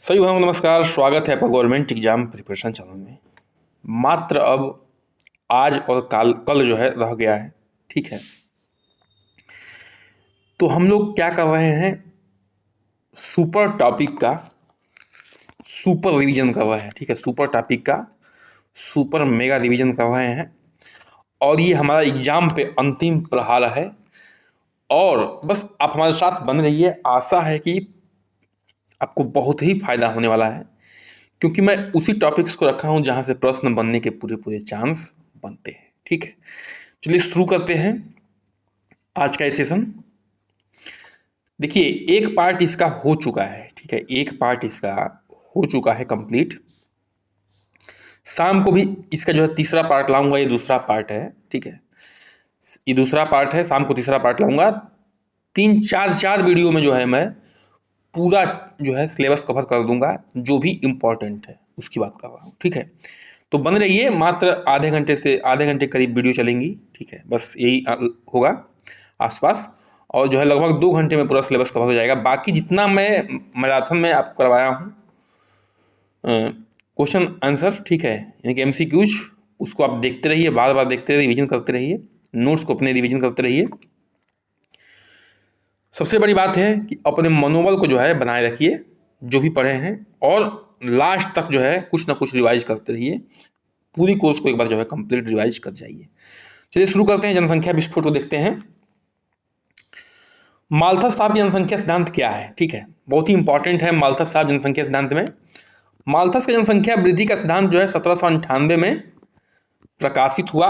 सही भाइयों नमस्कार। स्वागत है आपका गवर्नमेंट एग्जाम प्रिपरेशन चैनल में। मात्र अब आज और कल जो है रह गया है, ठीक है। तो हम लोग क्या कर रहे हैं, सुपर टॉपिक का सुपर रिवीजन कर रहे हैं, ठीक है। सुपर टॉपिक का सुपर मेगा रिवीजन कर रहे हैं और ये हमारा एग्जाम पे अंतिम प्रहार है। और बस आप हमारे साथ बन रहिए, आशा है कि आपको बहुत ही फायदा होने वाला है, क्योंकि मैं उसी टॉपिक्स को रखा हूं जहां से प्रश्न बनने के पूरे पूरे चांस बनते हैं, ठीक है। चलिए शुरू करते हैं आज का ये सेशन। देखिए, एक पार्ट इसका हो चुका है, ठीक है। एक पार्ट इसका हो चुका है कंप्लीट। शाम को भी इसका जो है तीसरा पार्ट लाऊंगा। ये दूसरा पार्ट है, ठीक है। ये दूसरा पार्ट है, शाम को तीसरा पार्ट लाऊंगा। चार वीडियो में जो है मैं पूरा जो है सिलेबस कवर कर दूंगा, जो भी इम्पोर्टेंट है उसकी बात कर रहा हूँ, ठीक है। तो बन रहिए, मात्र आधे घंटे करीब वीडियो चलेंगी, ठीक है। बस यही होगा आसपास, और जो है लगभग 2 घंटे में पूरा सिलेबस कवर हो जाएगा। बाकी जितना मैं मैराथन में आपको करवाया हूँ क्वेश्चन आंसर, ठीक है, यानी कि MCQs, उसको आप देखते रहिए, बार बार देखते रहिए, रिविजन करते रहिए, नोट्स को अपने रिविजन करते रहिए। सबसे बड़ी बात है कि अपने मनोबल को जो है बनाए रखिए, जो भी पढ़े हैं, और लास्ट तक जो है कुछ ना कुछ रिवाइज करते रहिए। पूरी कोर्स को एक बार जो है कंप्लीट रिवाइज कर जाइए। चलिए शुरू करते हैं। जनसंख्या विस्फोट को देखते हैं। माल्थस साहब की जनसंख्या सिद्धांत क्या है, ठीक है, बहुत ही इंपॉर्टेंट है। माल्थस साहब जनसंख्या सिद्धांत में माल्थस का जनसंख्या वृद्धि का सिद्धांत जो है 1798 में प्रकाशित हुआ।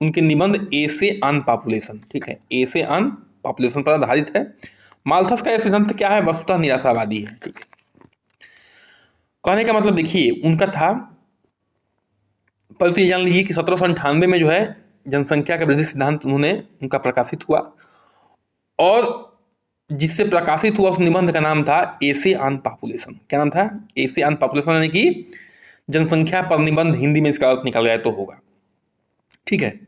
उनके निबंध ए से अन पॉपुलेशन, ठीक है, ए से अन पॉपुलेशन पर आधारित है। माल्थस का यह सिद्धांत क्या है, वस्तुतः निराशावादी है, ठीक है। कहने का मतलब देखिए, उनका था, पहले तो ये जान लीजिए कि 1798 में जो है जनसंख्या का वृद्धि सिद्धांत उनका प्रकाशित हुआ, और जिससे प्रकाशित हुआ उस निबंध का नाम था एसे ऑन पॉपुलेशन। क्या नाम था? एसे ऑन पॉपुलेशन, यानी कि जनसंख्या पर निबंध। हिंदी में इसका अर्थ निकाला जाए तो होगा, ठीक है।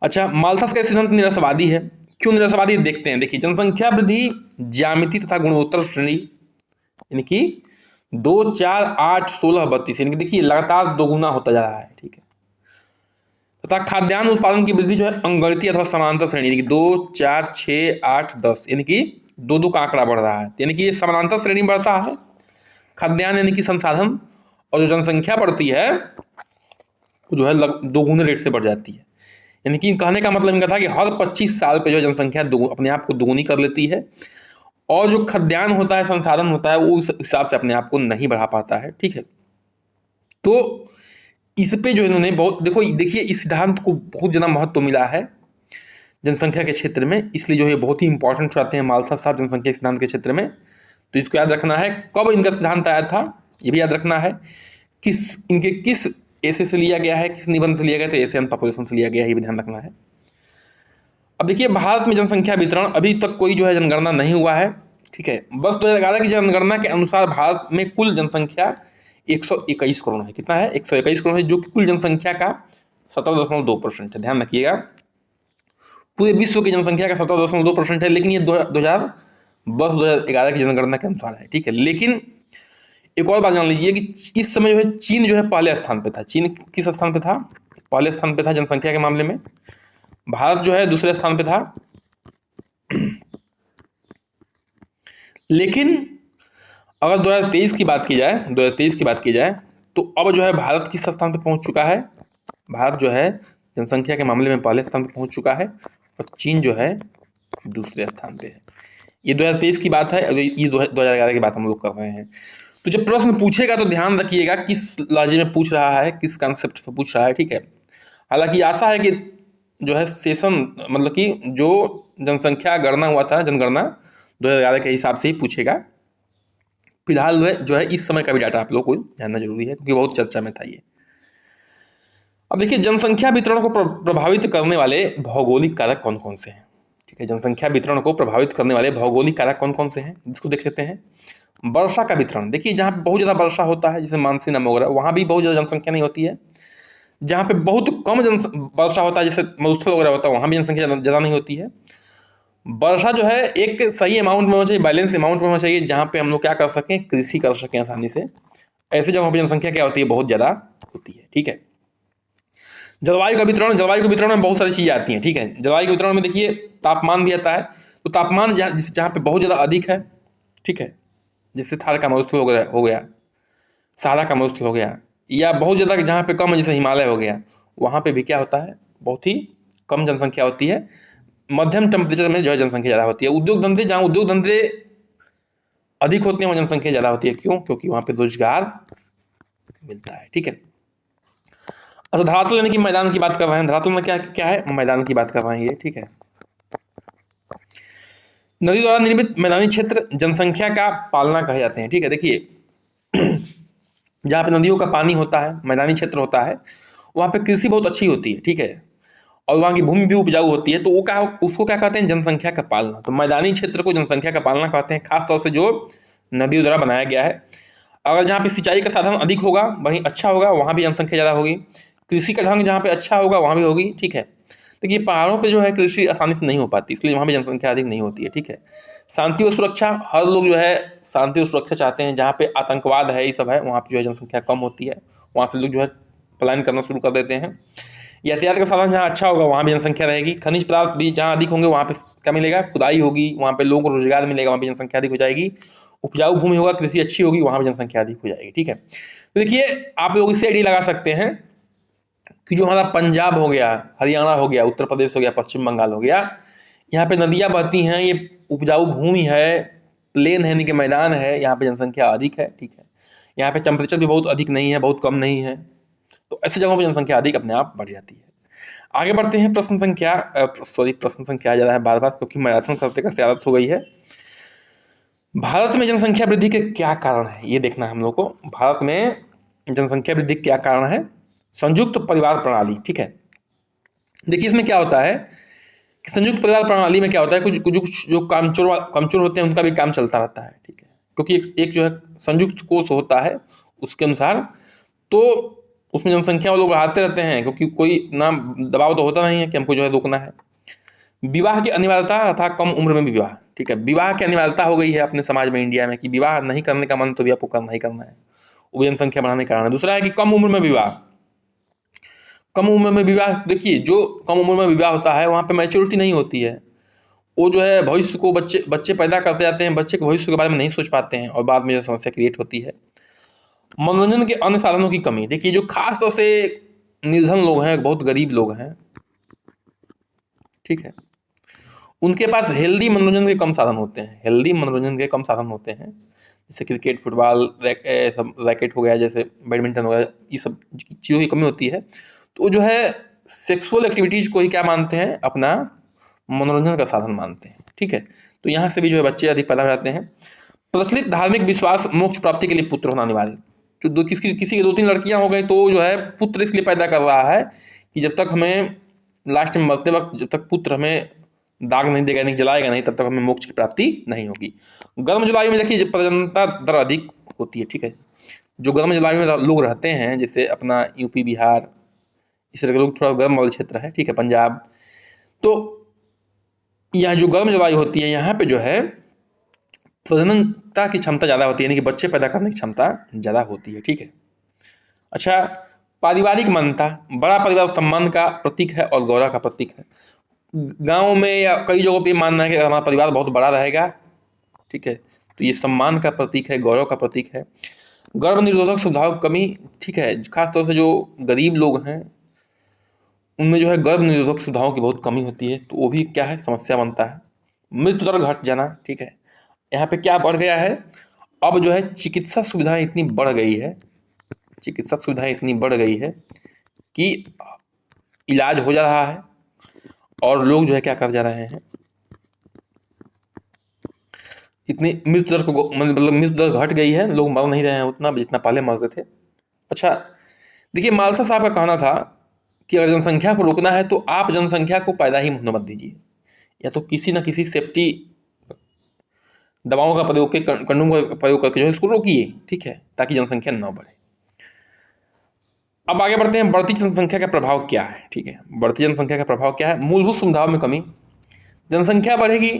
अच्छा, माल्थस का सिद्धांत निराशावादी है। क्यों निराशावादी, देखते हैं। देखिए, जनसंख्या वृद्धि ज्यामिति तथा गुणोत्तर श्रेणी, यानी कि 2, 4, 8, 16, 32, यानी कि देखिए लगातार दोगुना होता जा रहा है, ठीक है। तथा खाद्यान्न उत्पादन की वृद्धि जो है अंगणितीय अथवा समानांतर श्रेणी, यानी कि 2, 4, 6, 8, 10, यानी कि 2 का आंकड़ा बढ़ रहा है, यानी कि ये समानांतर श्रेणी में बढ़ता है खाद्यान्न, यानी कि संसाधन। और जो जनसंख्या बढ़ती है वो जो है 2 गुने रेट से बढ़ जाती है। यानी कि कहने का मतलब इनका था कि हर 25 साल पे जो जनसंख्या अपने आप को दोगुनी कर लेती है, और जो खाद्यान्न होता है, संसाधन होता है, वो उस हिसाब से अपने आप को नहीं बढ़ा पाता है, ठीक है। तो इस पे जो इन्होंने बहुत देखिए इस सिद्धांत को बहुत ज़्यादा महत्व मिला है जनसंख्या के क्षेत्र में, इसलिए जो है बहुत ही इंपॉर्टेंट चाहते हैं माल्थस साहब जनसंख्या सिद्धांत के क्षेत्र में। तो इसको याद रखना है, कब इनका सिद्धांत आया था ये भी याद रखना है, किस ऐसे से लिया गया है, किस निबंध से लिया गया, तो एशियन पॉपुलेशन से लिया गया है, ये भी ध्यान रखना है। अब देखिए, भारत में जनसंख्या वितरण, अभी तक कोई जो है जनगणना नहीं हुआ है, ठीक है। बस 2011 की जनगणना के अनुसार भारत में कुल जनसंख्या 121 करोड़ है। कितना है? 121 करोड़ है, जो कि कुल जनसंख्या का 17.2% है। ध्यान रखिएगा, पूरे विश्व की जनसंख्या का 17.2% है, लेकिन ये 2011 की जनगणना के अनुसार है, ठीक है। लेकिन एक और बात जान लीजिए कि इस समय जो है चीन जो है पहले स्थान पे था। चीन किस स्थान पे था? पहले स्थान पे था जनसंख्या के मामले में। भारत जो है दूसरे स्थान पे था। लेकिन अगर 2023 की बात की जाए तो अब जो है भारत किस स्थान पे पहुंच चुका है? भारत जो है जनसंख्या के मामले में पहले स्थान पे पहुंच चुका है, और चीन जो है दूसरे स्थान पे है। ये 2023 की बात है, और ये 2011 की बात हम लोग कर रहे हैं। तो जब प्रश्न पूछेगा तो ध्यान रखिएगा किस लहजे में पूछ रहा है, किस कॉन्सेप्ट पे पूछ रहा है, ठीक है। हालांकि आशा है कि जो है सेशन, मतलब कि जो जनसंख्या गणना हुआ था, जनगणना 2011 के हिसाब से ही पूछेगा। फिलहाल जो है इस समय का भी डाटा आप लोग को जानना जरूरी है, क्योंकि बहुत चर्चा में था ये। अब देखिए, जनसंख्या वितरण को प्रभावित करने वाले भौगोलिक कारक कौन कौन से हैं, ठीक है। जनसंख्या वितरण को प्रभावित करने वाले भौगोलिक कारक कौन कौन से हैं, जिसको देख लेते हैं। वर्षा का वितरण, देखिए जहाँ पे बहुत ज़्यादा वर्षा होता है, जैसे मानसून वगैरह, वहाँ भी बहुत ज़्यादा जनसंख्या नहीं होती है। जहाँ पे बहुत कम वर्षा होता है, जैसे मरुस्थल वगैरह होता है, वहाँ भी जनसंख्या ज़्यादा नहीं होती है। वर्षा जो है एक सही अमाउंट में होना चाहिए, बैलेंस अमाउंट में होना चाहिए, जहाँ पे हम लोग क्या कर सकें, कृषि कर सकें आसानी से। ऐसी जगहों पर जनसंख्या क्या होती है, बहुत ज़्यादा होती है। ठीक है। जलवायु का वितरण, जलवायु के वितरण में बहुत सारी चीज़ें आती हैं। ठीक है। जलवायु के वितरण में देखिए तापमान भी आता है। तो तापमान जहाँ पे बहुत ज़्यादा अधिक है, ठीक है, जैसे थार का मरुस्थल हो गया, सहारा का मरुस्थल हो गया, या बहुत ज़्यादा जहाँ पे कम है जैसे हिमालय हो गया, वहाँ पे भी क्या होता है, बहुत ही कम जनसंख्या होती है। मध्यम टेम्परेचर में जो है जनसंख्या ज़्यादा होती है। उद्योग धंधे, जहाँ उद्योग धंधे अधिक होते हैं वहाँ जनसंख्या ज़्यादा होती है। क्यों? क्योंकि वहाँ पे रोजगार मिलता है। ठीक है। अच्छा, धरातल यानी कि मैदान की बात कर रहे हैं। धरातल में क्या क्या है, मैदान की बात कर रहे हैं ये। ठीक है। नदी द्वारा निर्मित मैदानी क्षेत्र जनसंख्या का पालना कहे जाते हैं। ठीक है। देखिए जहाँ पे नदियों का पानी होता है, मैदानी क्षेत्र होता है, वहाँ पे कृषि बहुत अच्छी होती है। ठीक है। और वहाँ की भूमि भी उपजाऊ होती है। तो वो क्या, उसको क्या कहते हैं, जनसंख्या का पालना। तो मैदानी क्षेत्र को जनसंख्या का पालना कहते हैं, खासतौर से जो नदियों द्वारा बनाया गया है। अगर जहाँ पे सिंचाई का साधन अधिक होगा, वहीं अच्छा होगा, वहाँ भी जनसंख्या ज़्यादा होगी। कृषि का ढंग जहाँ पे अच्छा होगा वहाँ भी होगी। ठीक है। देखिए पहाड़ों पे जो है कृषि आसानी से नहीं हो पाती, इसलिए वहाँ भी जनसंख्या अधिक नहीं होती है। ठीक है। शांति और सुरक्षा, हर लोग जो है शांति और सुरक्षा चाहते हैं। जहाँ पे आतंकवाद है, ये सब है, वहाँ पे जो है जनसंख्या कम होती है, वहाँ से लोग जो है पलायन करना शुरू कर देते हैं। यातायात का साधन जहाँ अच्छा होगा वहाँ भी जनसंख्या रहेगी। खनिज पदार्थ भी जहाँ अधिक होंगे वहाँ पे क्या मिलेगा, खुदाई होगी, वहाँ पे लोगों को रोजगार मिलेगा, वहाँ भी जनसंख्या अधिक हो जाएगी। उपजाऊ भूमि होगा, कृषि अच्छी होगी, वहाँ भी जनसंख्या अधिक हो जाएगी। ठीक है। तो देखिए आप लोग इससे आइडिया लगा सकते हैं कि जो हमारा पंजाब हो गया, हरियाणा हो गया, उत्तर प्रदेश हो गया, पश्चिम बंगाल हो गया, यहाँ पे नदियाँ बहती हैं, ये उपजाऊ भूमि है, प्लेन है, यानी कि मैदान है, यहाँ पे जनसंख्या अधिक है। ठीक है। यहाँ पे टेम्परेचर भी बहुत अधिक नहीं है, बहुत कम नहीं है। तो ऐसी जगहों पर जनसंख्या अधिक अपने आप बढ़ जाती है। आगे बढ़ते हैं। प्रश्न संख्या आ जा रहा है बार बार, क्योंकि मैराथन करते करते आदत हो गई है। भारत में जनसंख्या वृद्धि के क्या कारण है, ये देखना है हम लोग को। भारत में जनसंख्या वृद्धि के क्या कारण है। संयुक्त परिवार प्रणाली। ठीक है। देखिए इसमें क्या होता है कि संयुक्त परिवार प्रणाली में क्या होता है, कुछ जो कामचोर होते हैं उनका भी काम चलता रहता है। ठीक है। क्योंकि एक जो है संयुक्त कोष होता है, उसके अनुसार तो उसमें जनसंख्या वो लोग बढ़ाते रहते हैं, क्योंकि कोई नाम दबाव तो होता नहीं है कि हमको जो है रोकना है। विवाह की अनिवार्यता तथा कम उम्र में विवाह। ठीक है। विवाह की अनिवार्यता हो गई है अपने समाज में, इंडिया में, कि विवाह नहीं करने का मन तो भी आपको करना ही करना है, वो जनसंख्या बढ़ाने के कारण है। दूसरा है कि कम उम्र में विवाह। कम उम्र में विवाह, देखिए जो कम उम्र में विवाह होता है वहाँ पे मैच्योरिटी नहीं होती है। वो जो है भविष्य को बच्चे पैदा करते जाते हैं, बच्चे के भविष्य के बारे में नहीं सोच पाते हैं, और बाद में जो समस्या क्रिएट होती है। मनोरंजन के अन्य साधनों की कमी। देखिए जो खास तौर से निर्धन लोग हैं, बहुत गरीब लोग हैं, ठीक है, उनके पास हेल्दी मनोरंजन के कम साधन होते हैं। हेल्दी मनोरंजन के कम साधन होते हैं, जैसे क्रिकेट, फुटबॉल, सब रैकेट हो गया, जैसे बैडमिंटन हो गया, ये सब चीज़ों की कमी होती है। तो जो है सेक्सुअल एक्टिविटीज़ को ही क्या मानते हैं, अपना मनोरंजन का साधन मानते हैं। ठीक है। तो यहाँ से भी जो है बच्चे अधिक पैदा हो जाते हैं। प्रचलित धार्मिक विश्वास, मोक्ष प्राप्ति के लिए पुत्र होना अनिवार्य। जो किसी की 2-3 लड़कियां हो गई तो जो है पुत्र इसलिए पैदा कर रहा है कि जब तक हमें लास्ट में मरते वक्त जब तक पुत्र हमें दाग नहीं देगा, नहीं जलाएगा नहीं, तब तक हमें मोक्ष की प्राप्ति नहीं होगी। गर्म जलवायु में देखिए प्रजननता दर अधिक होती है। ठीक है। जो गर्म जलवायु में लोग रहते हैं, जैसे अपना यूपी, बिहार, इस तरह के लोग, थोड़ा गर्म वाला क्षेत्र है, ठीक है, पंजाब, तो यहाँ जो गर्म जलवायु होती है यहाँ पे जो है प्रजननता की क्षमता ज़्यादा होती है, यानी कि बच्चे पैदा करने की क्षमता ज़्यादा होती है। ठीक है। अच्छा, पारिवारिक मान्यता, बड़ा परिवार सम्मान का प्रतीक है और गौरव का प्रतीक है। गांव में या कई जगहों पे मानना है कि हमारा परिवार बहुत बड़ा रहेगा, ठीक है, तो ये सम्मान का प्रतीक है, गौरव का प्रतीक है। गर्भ निरोधक सुविधाओं की कमी, ठीक है, खासतौर से जो गरीब लोग हैं उनमें जो है गर्भ निरोधक सुविधाओं की बहुत कमी होती है, तो वो भी क्या है, समस्या बनता है। मृत्यु दर घट जाना, ठीक है, यहाँ पे क्या बढ़ गया है, अब जो है चिकित्सा सुविधाएं इतनी बढ़ गई है, चिकित्सा सुविधाएं इतनी बढ़ गई है कि इलाज हो जा रहा है और लोग जो है क्या कर जा रहे हैं, इतनी मृत्यु दर को, मतलब मृत्यु दर घट गई है, लोग मर नहीं रहे हैं उतना जितना पहले मरते थे। अच्छा देखिए, माल्था साहब का कहना था कि अगर जनसंख्या को रोकना है तो आप जनसंख्या को पैदा ही मत दीजिए, या तो किसी न किसी सेफ्टी दवाओं का प्रयोग के, कंडोम का प्रयोग करके जो है इसको रोकिए, ठीक है, ताकि जनसंख्या न बढ़े। अब आगे बढ़ते हैं, बढ़ती जनसंख्या का प्रभाव क्या है। ठीक है, बढ़ती जनसंख्या का प्रभाव क्या है। मूलभूत सुविधाओं में कमी। जनसंख्या बढ़ेगी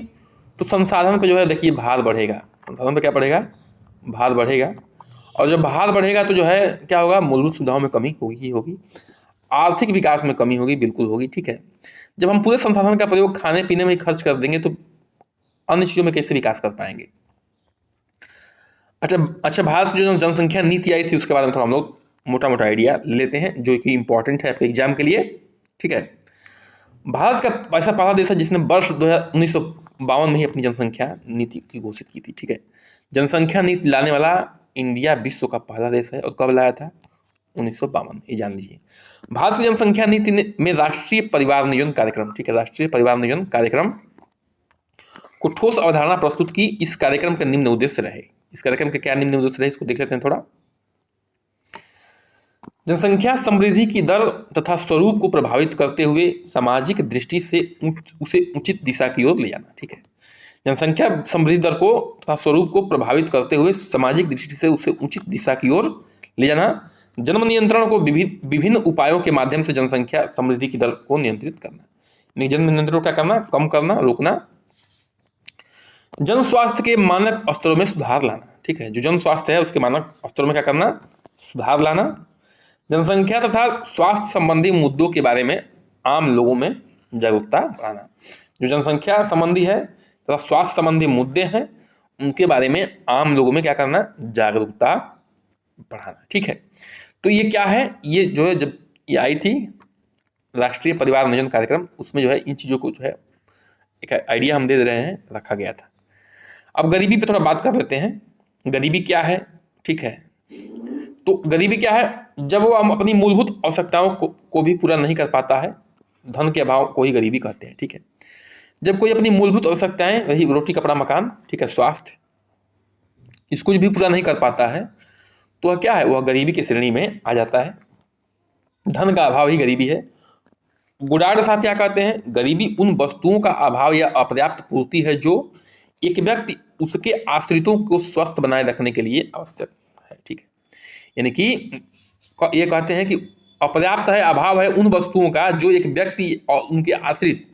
तो संसाधन पे जो है देखिए भार बढ़ेगा, संसाधन पे क्या बढ़ेगा, भार बढ़ेगा। और जब भार बढ़ेगा तो जो है क्या होगा, मूलभूत सुविधाओं में कमी होगी ही होगी, आर्थिक विकास में कमी होगी, बिल्कुल होगी, ठीक है। जब हम पूरे संसाधन का प्रयोग खाने पीने में ही खर्च कर देंगे तो अन्य चीज़ों में कैसे विकास कर पाएंगे। अच्छा, भारत की जो जनसंख्या नीति आई थी उसके बारे में थोड़ा हम लोग मोटा मोटा आइडिया लेते हैं जो कि इंपॉर्टेंट है आपके एग्जाम के लिए, ठीक है। भारत का ऐसा पहला देश है जिसने वर्ष 1952 में ही अपनी जनसंख्या नीति की घोषित की थी, ठीक है। जनसंख्या नीति लाने वाला इंडिया विश्व का पहला देश है। और कब लाया था, 1952, ये जान लीजिए। भारत की जनसंख्या नीति में राष्ट्रीय परिवार नियोजन कार्यक्रम, ठीक है, राष्ट्रीय परिवार नियोजन कार्यक्रम को ठोस अवधारणा प्रस्तुत की। इस कार्यक्रम के निम्न उद्देश्य रहे, इस कार्यक्रम के क्या निम्न उद्देश्य रहे इसको देख लेते हैं थोड़ा। जनसंख्या समृद्धि की दर तथा स्वरूप को प्रभावित करते हुए सामाजिक दृष्टि से उसे उचित दिशा की ओर ले जाना, ठीक है। जनसंख्या समृद्धि दर को तथा स्वरूप को प्रभावित करते हुए सामाजिक दृष्टि से उसे उचित दिशा की ओर ले जाना। जन्म नियंत्रण को विभिन्न उपायों के माध्यम से जनसंख्या समृद्धि की दर को नियंत्रित करना। जन्म नियंत्रण क्या करना, कम करना, रोकना। जन स्वास्थ्य के मानक स्तरों में सुधार लाना, ठीक है। जो जन स्वास्थ्य है उसके मानक स्तरों में क्या करना, सुधार लाना। जनसंख्या तथा स्वास्थ्य संबंधी मुद्दों के बारे में आम लोगों में जागरूकता बढ़ाना। जो जनसंख्या संबंधी है तथा स्वास्थ्य संबंधी मुद्दे हैं उनके बारे में आम लोगों में क्या करना, जागरूकता बढ़ाना, ठीक है। तो ये क्या है, ये जो है जब ये आई थी राष्ट्रीय परिवार नियोजन कार्यक्रम, उसमें जो है इन चीज़ों को जो है एक आइडिया हम दे रहे हैं, रखा गया था। अब गरीबी पे थोड़ा बात कर लेते हैं। गरीबी क्या है, ठीक है। तो गरीबी क्या है, जब वो हम अपनी मूलभूत आवश्यकताओं को भी पूरा नहीं कर पाता है, धन के अभाव को ही गरीबी कहते हैं, ठीक है। जब कोई अपनी मूलभूत आवश्यकताएं, रही रोटी कपड़ा मकान, ठीक है, स्वास्थ्य, इसको भी पूरा नहीं कर पाता है तो वह क्या है, वह गरीबी की श्रेणी में आ जाता है। धन का अभाव ही गरीबी है। गुडार्ड साहब क्या कहते हैं, गरीबी उन वस्तुओं का अभाव या अपर्याप्त पूर्ति है जो एक व्यक्ति उसके आश्रितों को स्वस्थ बनाए रखने के लिए आवश्यक है, ठीक है। यानी कि ये कहते हैं कि अपर्याप्त है, अभाव है उन वस्तुओं का जो एक व्यक्ति और उनके आश्रित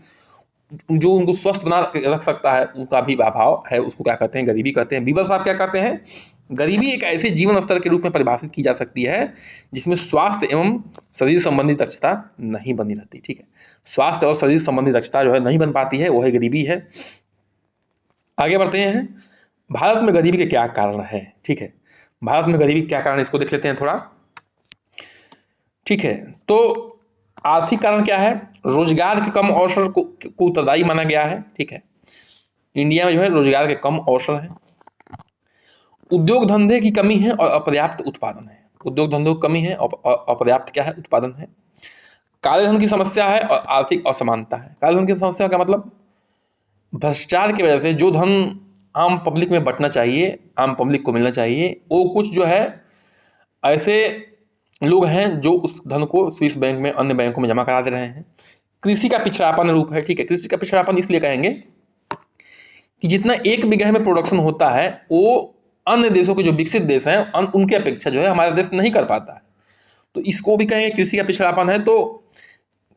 जो उनको स्वस्थ बना रख सकता है उनका भी अभाव है, उसको क्या कहते हैं, गरीबी कहते हैं। बीबल साहब क्या कहते हैं, गरीबी एक ऐसे जीवन स्तर के रूप में परिभाषित की जा सकती है जिसमें स्वास्थ्य एवं शरीर संबंधी दक्षता नहीं बनी रहती, ठीक है। स्वास्थ्य और शरीर संबंधी दक्षता जो है नहीं बन पाती है, वही गरीबी है। आगे बढ़ते हैं, भारत में गरीबी के क्या कारण है, ठीक है। भारत में गरीबी क्या कारण है इसको देख लेते हैं थोड़ा, ठीक है। तो आर्थिक कारण क्या है, रोजगार के कम अवसर को उत्तरदायी माना गया है, ठीक है। इंडिया में जो है रोजगार के कम अवसर हैं। उद्योग धंधे की कमी है और अपर्याप्त उत्पादन है। उद्योग धंधों की कमी है और अपर्याप्त क्या है, उत्पादन है। काले धन की समस्या है और आर्थिक असमानता है। काले धन की समस्या का मतलब भ्रष्टाचार की वजह से जो धन आम पब्लिक में बंटना चाहिए, आम पब्लिक को मिलना चाहिए, वो कुछ जो है ऐसे लोग हैं जो उस धन को स्विस बैंक में, अन्य बैंकों में जमा करा दे रहे हैं। कृषि का पिछड़ापन रूप है, ठीक है। कृषि का पिछड़ापन इसलिए कहेंगे कि जितना एक बीघे में प्रोडक्शन होता है वो अन्य देशों के जो विकसित देश हैं उनके अपेक्षा जो है हमारा देश नहीं कर पाता है, तो इसको भी कहेंगे कृषि का पिछड़ापन है। तो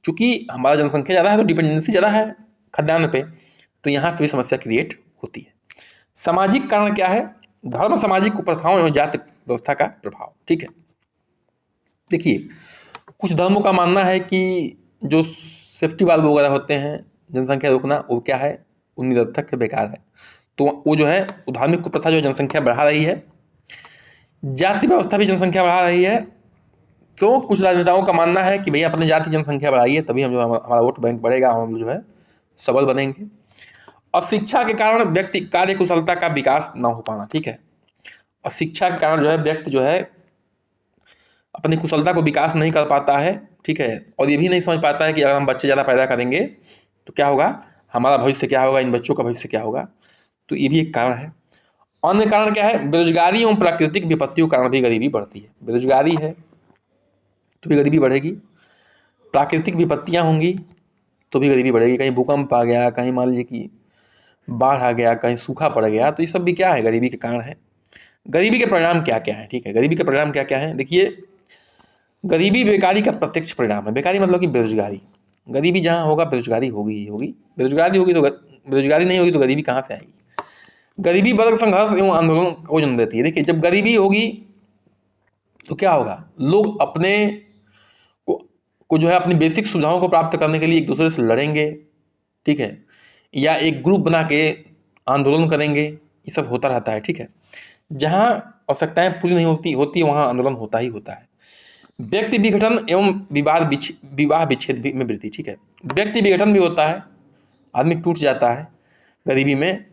चूंकि हमारा जनसंख्या ज़्यादा है तो डिपेंडेंसी ज़्यादा है खाद्यान्न पे, तो यहाँ से भी समस्या क्रिएट होती है। सामाजिक कारण क्या है, धर्म, सामाजिक कुप्रथाओं एवं जाति व्यवस्था का प्रभाव, ठीक है। देखिए कुछ धर्मों का मानना है कि जो सेफ्टी वाल्व वगैरह होते हैं जनसंख्या रोकना, वो क्या है, वो निरर्थक है, बेकार है। तो वो जो है धार्मिक कुप्रथा जो जनसंख्या बढ़ा रही है। जाति व्यवस्था भी जनसंख्या बढ़ा रही है। क्यों, कुछ राजनेताओं का मानना है कि भैया अपने जाति जनसंख्या बढ़ाइए तभी हम जो हमारा वोट बैंक बढ़ेगा, हम जो है सबल बनेंगे। और शिक्षा के कारण व्यक्ति कार्य कुशलता का विकास ना हो पाना, ठीक है। और शिक्षा के कारण जो है व्यक्ति जो है अपनी कुशलता को विकास नहीं कर पाता है, ठीक है। और ये भी नहीं समझ पाता है कि अगर हम बच्चे ज़्यादा पैदा करेंगे तो क्या होगा, हमारा भविष्य क्या होगा, इन बच्चों का भविष्य क्या होगा। तो ये भी एक कारण है। अन्य कारण क्या है, बेरोजगारी एवं प्राकृतिक विपत्तियों के कारण भी गरीबी बढ़ती है। बेरोजगारी है तो भी गरीबी बढ़ेगी, प्राकृतिक विपत्तियाँ होंगी तो भी गरीबी बढ़ेगी। कहीं भूकंप आ गया, कहीं मान लीजिए कि बाढ़ आ गया, कहीं सूखा पड़ गया, तो ये सब भी क्या है, गरीबी के कारण है। गरीबी के परिणाम क्या क्या है, ठीक है। गरीबी के परिणाम क्या क्या है, देखिए गरीबी बेकारी का प्रत्यक्ष परिणाम है। बेकारी मतलब कि बेरोजगारी। गरीबी जहाँ होगा बेरोजगारी होगी ही होगी, बेरोजगारी नहीं होगी तो गरीबी कहाँ से आएगी। गरीबी वर्ग संघर्ष एवं आंदोलन को जन्म देती है। देखिए जब गरीबी होगी तो क्या होगा, लोग अपने को जो है अपनी बेसिक सुविधाओं को प्राप्त करने के लिए एक दूसरे से लड़ेंगे, ठीक है, या एक ग्रुप बना के आंदोलन करेंगे, ये सब होता रहता है, ठीक है। जहाँ आवश्यकताएं पूरी नहीं होती वहाँ आंदोलन होता ही होता है। व्यक्ति विघटन एवं विवाह विच्छेद में वृद्धि, ठीक है, व्यक्ति विघटन भी होता है, आदमी टूट जाता है गरीबी में,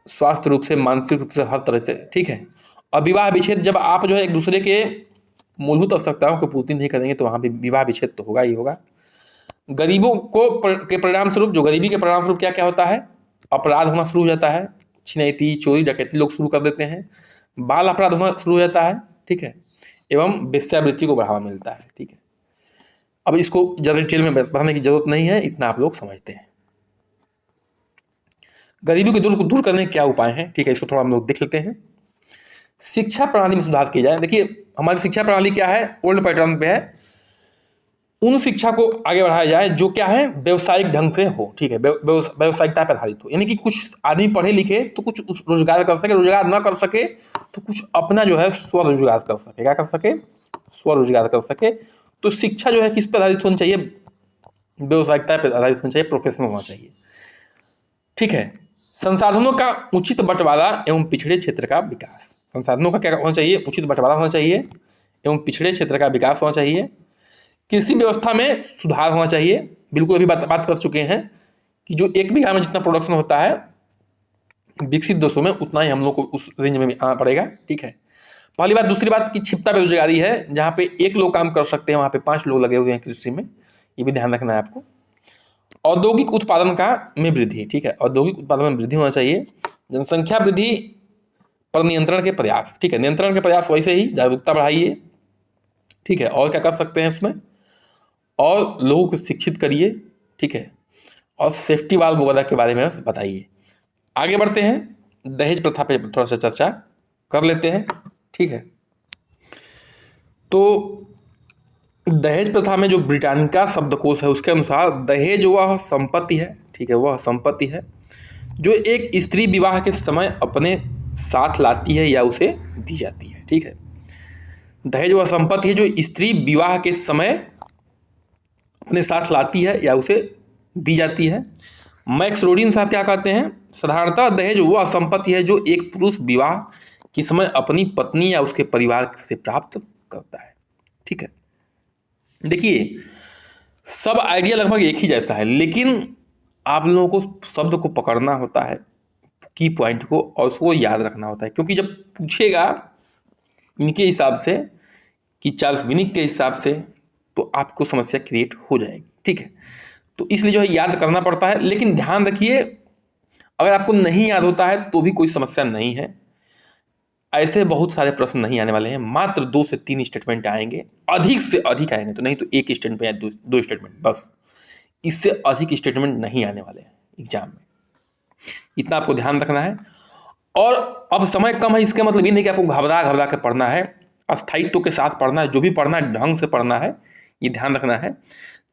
स्वास्थ्य रूप से, मानसिक रूप से, हर तरह से, ठीक है। और विवाह विच्छेद, जब आप जो है एक दूसरे के मूलभूत आवश्यकताओं को पूर्ति नहीं करेंगे तो वहाँ पे विवाह विच्छेद तो होगा ही होगा। गरीबों के परिणाम स्वरूप, जो गरीबी के परिणाम स्वरूप क्या क्या होता है, अपराध होना शुरू हो जाता है, छिनैती, चोरी, डकैती लोग शुरू कर देते हैं, बाल अपराध होना शुरू हो जाता है, ठीक है, एवं वेश्यावृत्ति को बढ़ावा मिलता है, ठीक है। अब इसको ज़्यादा डिटेल में बताने की जरूरत नहीं है, इतना आप लोग समझते हैं। गरीबी को दूर करने के क्या उपाय हैं, ठीक है, इसको थोड़ा हम लोग देख लेते हैं। शिक्षा प्रणाली में सुधार किया जाए। देखिए हमारी शिक्षा प्रणाली क्या है, ओल्ड पैटर्न पे है। उन शिक्षा को आगे बढ़ाया जाए जो क्या है, व्यवसायिक ढंग से हो, ठीक है, व्यवसायिकता पर आधारित हो। यानी कि कुछ आदमी पढ़े लिखे तो कुछ रोजगार कर सके, रोजगार ना कर सके तो कुछ अपना जो है स्वरोजगार कर सके। क्या कर सके, स्वरोजगार कर सके। तो शिक्षा जो है किस पर आधारित होनी चाहिए, व्यवसायिकता पर आधारित होनी चाहिए, प्रोफेशनल होना चाहिए, ठीक है। संसाधनों का उचित बंटवारा एवं पिछड़े क्षेत्र का विकास। संसाधनों का क्या होना चाहिए, उचित बंटवारा होना चाहिए एवं पिछड़े क्षेत्र का विकास होना चाहिए। कृषि व्यवस्था में सुधार होना चाहिए। बिल्कुल अभी बात कर चुके हैं कि जो 1 बीघा में जितना प्रोडक्शन होता है विकसित देशों में उतना ही हम लोग को उस रेंज में आना पड़ेगा, ठीक है। पहली बात। दूसरी बात कि छिपता बेरोजगारी है, जहाँ पे 1 लोग काम कर सकते हैं वहाँ पे 5 लोग लगे हुए हैं कृषि में, ये भी ध्यान रखना है आपको। औद्योगिक उत्पादन में वृद्धि, ठीक है, औद्योगिक उत्पादन में वृद्धि होना चाहिए। जनसंख्या वृद्धि पर नियंत्रण के प्रयास, ठीक है, नियंत्रण के प्रयास, वैसे ही जागरूकता बढ़ाइए, ठीक है। और क्या कर सकते हैं उसमें, और लोगों को शिक्षित करिए, ठीक है, और सेफ्टी वाल्व वगैरह के बारे में बताइए। आगे बढ़ते हैं, दहेज प्रथा पे थोड़ा सा चर्चा कर लेते हैं, ठीक है। तो दहेज प्रथा में जो ब्रिटानिका शब्दकोश है उसके अनुसार दहेज वह संपत्ति है, ठीक है, वह संपत्ति है जो एक स्त्री विवाह के समय अपने साथ लाती है या उसे दी जाती है, ठीक है। दहेज वह संपत्ति है जो स्त्री विवाह के समय अपने साथ लाती है या उसे दी जाती है। मैक्स रोडिन साहब क्या कहते हैं, साधारणतः दहेज वह संपत्ति है जो एक पुरुष विवाह के समय अपनी पत्नी या उसके परिवार से प्राप्त करता है, ठीक है। देखिए सब आइडिया लगभग एक ही जैसा है, लेकिन आप लोगों को शब्द को पकड़ना होता है, की पॉइंट को, और उसको याद रखना होता है। क्योंकि जब पूछेगा इनके हिसाब से कि चार्ल्स विनिक के हिसाब से तो आपको समस्या क्रिएट हो जाएगी, ठीक है। तो इसलिए जो है याद करना पड़ता है। लेकिन ध्यान रखिए अगर आपको नहीं याद होता है तो भी कोई समस्या नहीं है, ऐसे बहुत सारे प्रश्न नहीं आने वाले हैं, मात्र 2 से 3 स्टेटमेंट आएंगे, अधिक से अधिक आएंगे तो नहीं तो 1 स्टेटमेंट या 2 स्टेटमेंट बस, इससे अधिक स्टेटमेंट नहीं आने वाले हैं एग्जाम में, इतना आपको ध्यान रखना है। और अब समय कम है इसका मतलब ये नहीं कि आपको घबरा के पढ़ना है, अस्थायित्व के साथ पढ़ना है, जो भी पढ़ना है ढंग से पढ़ना है, ये ध्यान रखना है।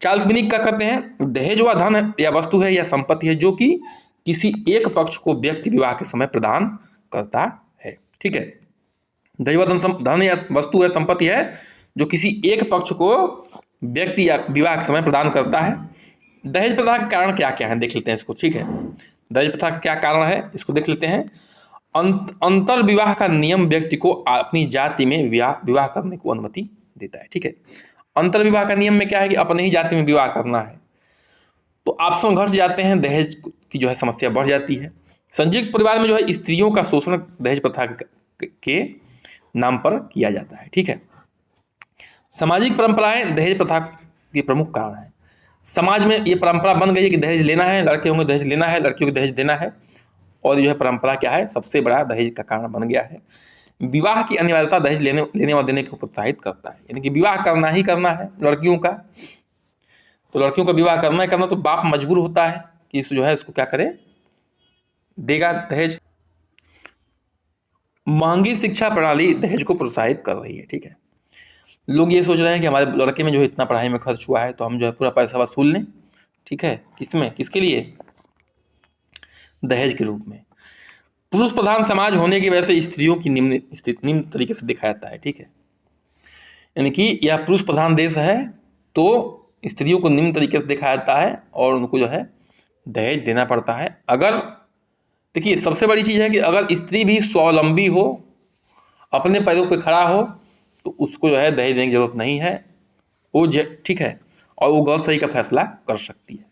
चार्ल्स विनिक क्या कहते हैं, दहेज वह धन है या वस्तु है या संपत्ति है जो कि किसी एक पक्ष को व्यक्ति विवाह के समय प्रदान करता है, ठीक है। दहेज वह धन या वस्तु है, संपत्ति है जो किसी एक पक्ष को व्यक्ति या विवाह के समय प्रदान करता है। दहेज प्रथा के कारण क्या क्या है देख लेते हैं इसको, ठीक है। दहेज प्रथा का क्या कारण है इसको देख लेते हैं। अंतर विवाह का नियम व्यक्ति को अपनी जाति में विवाह करने को अनुमति देता है, ठीक है। अंतर विवाह का नियम में क्या है कि अपने ही जाति में विवाह करना है, तो आप संघर्ष जाते हैं, दहेज की जो है समस्या बढ़ जाती है। संयुक्त परिवार में जो है स्त्रियों का शोषण दहेज प्रथा के नाम पर किया जाता है, ठीक है। सामाजिक परंपराएं दहेज प्रथा के प्रमुख कारण है। समाज में ये परंपरा बन गई है कि दहेज लेना है, लड़के होंगे दहेज लेना है, लड़कियों को दहेज देना है, और जो है परंपरा क्या है, सबसे बड़ा दहेज का कारण बन गया है। विवाह की अनिवार्यता दहेज लेने और देने को प्रोत्साहित करता है, यानी कि विवाह करना ही करना है लड़कियों का, तो लड़कियों का विवाह करना ही करना, तो बाप मजबूर होता है कि इस जो है इसको क्या करे, देगा दहेज। महंगी शिक्षा प्रणाली दहेज को प्रोत्साहित कर रही है, ठीक है। लोग ये सोच रहे हैं कि हमारे लड़के में जो है इतना पढ़ाई में खर्च हुआ है तो हम जो है पूरा पैसा वसूल लें, ठीक है। किसमें, किसके लिए? दहेज के रूप में। पुरुष प्रधान समाज होने की वजह से स्त्रियों की निम्न स्थिति निम्न तरीके से दिखाया जाता है, ठीक है। यानी कि यह पुरुष प्रधान देश है तो स्त्रियों को निम्न तरीके से दिखाया जाता है और उनको जो है दहेज देना पड़ता है। अगर देखिए सबसे बड़ी चीज़ है कि अगर स्त्री भी स्वावलंबी हो, अपने पैरों पे खड़ा हो, तो उसको जो है दहेज देने की जरूरत नहीं है, वो ठीक है, और वो गलत सही का फैसला कर सकती है।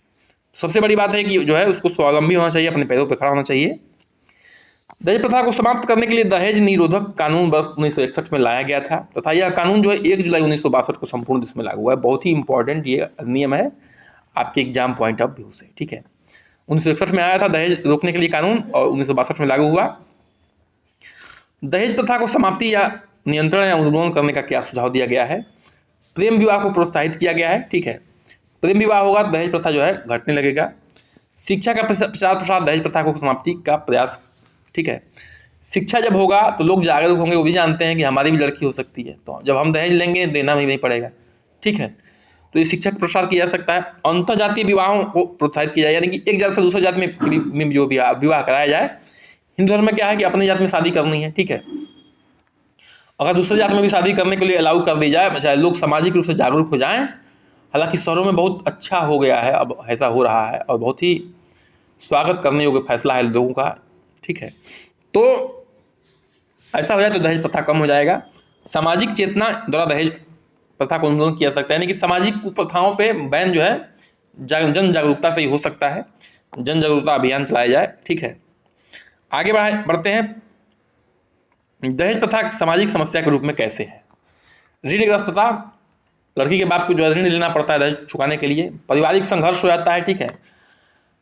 सबसे बड़ी बात है कि जो है उसको स्वावलंबी होना चाहिए, अपने पैरों पे खड़ा होना चाहिए। दहेज प्रथा को समाप्त करने के लिए दहेज निरोधक कानून वर्ष 1961 में लाया गया था तथा यह कानून जो है 1 जुलाई 1962 को संपूर्ण देश में लागू हुआ है। बहुत ही इंपॉर्टेंट ये नियम है आपके एग्जाम पॉइंट ऑफ व्यू से, ठीक है। 1961 में आया था दहेज रोकने के लिए कानून और 1962 में लागू हुआ। दहेज प्रथा को समाप्ति या नियंत्रण या उन्मूलन करने का क्या सुझाव दिया गया है? प्रेम विवाह को प्रोत्साहित किया गया है, ठीक है। प्रेम विवाह होगा दहेज प्रथा जो है घटने लगेगा। शिक्षा का प्रचार प्रसार दहेज प्रथा को समाप्ति का प्रयास, ठीक है। शिक्षा जब होगा तो लोग जागरूक होंगे, वो भी जानते हैं कि हमारी भी लड़की हो सकती है, तो जब हम दहेज लेंगे देना भी नहीं पड़ेगा, ठीक है। तो ये शिक्षा का प्रसार किया जा सकता है। अंतर जातीय विवाहों को प्रोत्साहित किया जाए, यानी कि एक जात से दूसरे जात में जो विवाह कराया जाए। हिंदू धर्म में क्या है कि अपनी जात में शादी करनी है, ठीक है। अगर दूसरे जात में भी शादी करने के लिए अलाउ कर दी जाए, चाहे लोग सामाजिक रूप से जागरूक हो जाएं। हालांकि शहरों में बहुत अच्छा हो गया है, अब ऐसा हो रहा है और बहुत ही स्वागत करने योग्य फैसला है लोगों का, ठीक है। तो ऐसा हो जाए तो दहेज प्रथा कम हो जाएगा। सामाजिक चेतना द्वारा दहेज प्रथा को उन्मूलन किया जा सकता है, यानी कि सामाजिक कुप्रथाओं पे बैन जो है जन जागरूकता से ही हो सकता है। जन जागरूकता अभियान चलाया जाए, ठीक है। आगे बढ़ते हैं। दहेज प्रथा सामाजिक समस्या के रूप में कैसे है? ऋणग्रस्तता, लड़की के बाप को जो है ऋण लेना पड़ता है दहेज चुकाने के लिए। पारिवारिक संघर्ष हो जाता है, ठीक है।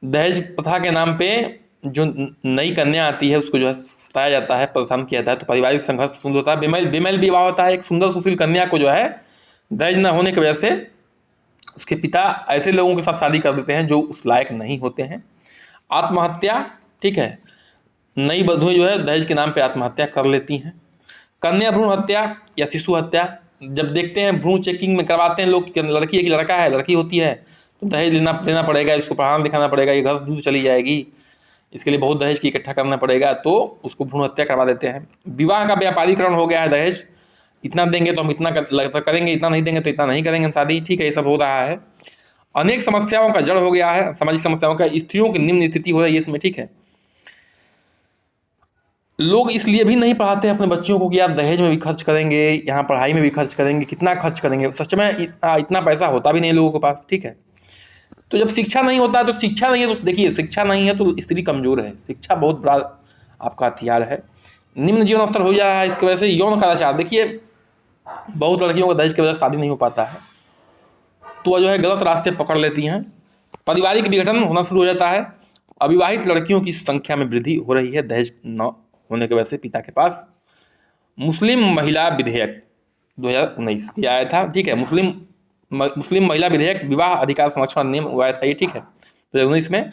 दहेज प्रथा के नाम पे जो नई कन्या आती है उसको जो है सताया जाता है, परेशान किया जाता है, तो पारिवारिक संघर्ष सुंदर होता है। बेमेल विवाह होता है। एक सुंदर सुशील कन्या को जो है दहेज न होने की वजह से उसके पिता ऐसे लोगों के साथ शादी कर देते हैं जो उस लायक नहीं होते हैं। आत्महत्या, ठीक है, नई वधुएं जो है दहेज के नाम पे आत्महत्या कर लेती हैं। कन्या भ्रूण हत्या या शिशु हत्या, जब देखते हैं भ्रूण चेकिंग में करवाते हैं लोग, लड़की है कि लड़का है, लड़की होती है तो दहेज लेना पड़ेगा, इसको पढ़ाना दिखाना पड़ेगा, ये घर दूध चली जाएगी, इसके लिए बहुत दहेज की इकट्ठा करना पड़ेगा, तो उसको भ्रूण हत्या करवा देते हैं। विवाह का व्यापारीकरण हो गया है। दहेज इतना देंगे तो हम इतना करेंगे, इतना नहीं देंगे तो इतना नहीं करेंगे शादी, ठीक है, ये सब हो रहा है। अनेक समस्याओं का जड़ हो गया है, सामाजिक समस्याओं का। स्त्रियों की निम्न स्थिति हो रही है इसमें, ठीक है। लोग इसलिए भी नहीं पढ़ाते अपने बच्चों को कि आप दहेज में भी खर्च करेंगे, यहाँ पढ़ाई में भी खर्च करेंगे, कितना खर्च करेंगे, सच में इतना पैसा होता भी नहीं लोगों के पास, ठीक है। तो जब शिक्षा नहीं होता है तो शिक्षा नहीं है तो देखिए, शिक्षा नहीं है तो स्त्री कमजोर है। शिक्षा बहुत बड़ा आपका हथियार है। निम्न जीवन स्तर हो जाता है इसकी वजह से। यौन कदाचार, देखिए बहुत लड़कियों को दहेज की वजह से शादी नहीं हो पाता है, तो वह जो है गलत रास्ते पकड़ लेती हैं। पारिवारिक विघटन होना शुरू हो जाता है। अविवाहित लड़कियों की संख्या में वृद्धि हो रही है दहेज न होने की वजह से पिता के पास। मुस्लिम महिला विधेयक 2019 ये आया था, ठीक है। मुस्लिम महिला विधेयक विवाह अधिकार संरक्षण नियम आया था ये, ठीक है, 2019 में।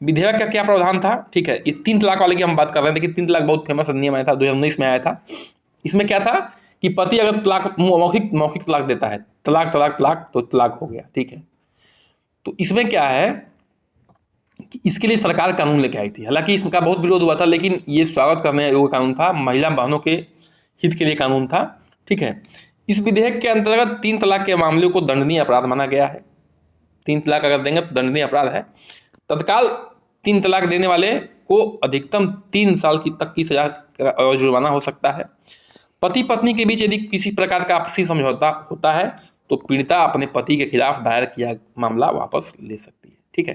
विधेयक का क्या प्रावधान था, ठीक है, ये 3 तलाक वाले की हम बात कर रहे हैं। देखिए 3 तलाक बहुत फेमस नियम आया था, 2019 में आया था। इसमें क्या था कि पति अगर तलाक मौखिक तलाक देता है, तलाक तो तलाक हो गया, ठीक है। तो इसमें क्या है कि इसके लिए सरकार कानून लेके आई थी। हालांकि इसका बहुत विरोध हुआ था, लेकिन ये स्वागत करने योग्य कानून था, महिला बहनों के हित के लिए कानून था, ठीक है। इस विधेयक के अंतर्गत 3 तलाक के मामले को दंडनीय अपराध माना गया है। 3 तलाक अगर देंगे तो दंडनीय अपराध है। तत्काल 3 तलाक देने वाले को अधिकतम 3 साल तक की सजा और जुर्माना हो सकता है। पति पत्नी के बीच यदि किसी प्रकार का आपसी समझौता होता है तो पीड़िता अपने पति के खिलाफ दायर किया मामला वापस ले सकती है, ठीक है।